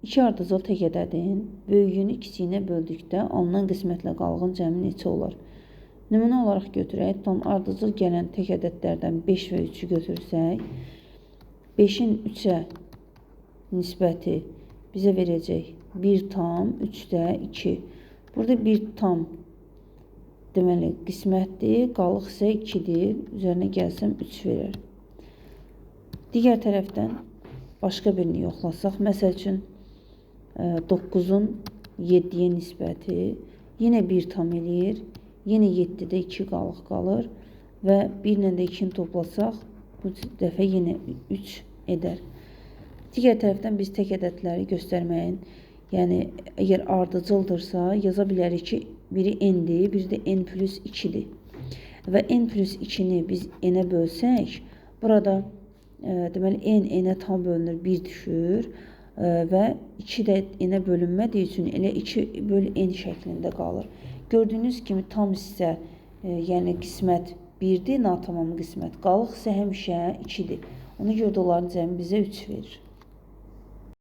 2 ardıcıl tək ədədin böyüyünü kiçiyinə böldükdə alınan qismətlə qalığın cəmi neçə olar? Nümunə olaraq götürək. Tam ardıcıl gələn tək ədədlərdən 5 və 3-ü götürsək, 5-in 3-ə nisbəti bizə verəcək 1 tam, 3-də 2. Burada 1 tam deməli qismətdir, qalıq isə 2-dir. Üzərinə gəlsəm 3 verir. Digər tərəfdən başqa birini yoxlasaq, məsəl üçün 9-un 7-yə nisbəti yenə 1 tam eləyir. Yenə 7-də 2 qalıq qalır və 1 ilə də 2-ni toplasaq, bu dəfə yenə 3 edər. Digər tərəfdən biz tək ədədləri göstərməyin, yəni əgər ardıcıldırsa, yaza bilərik ki, biri n-dir, biri də n plus 2-dir. Və n plus 2-ni biz n-ə bölsək, burada deməli n-ə tam bölünür, 1 düşür və 2 də n-ə bölünmədiyi üçün elə 2 bölü n şəklində qalır. Gördüyünüz kimi tam hissə, yəni qismət 1-dir, natamam qismət. Qalıq isə həmişə 2-dir. Ona görə də onların cəmi bizə 3 verir.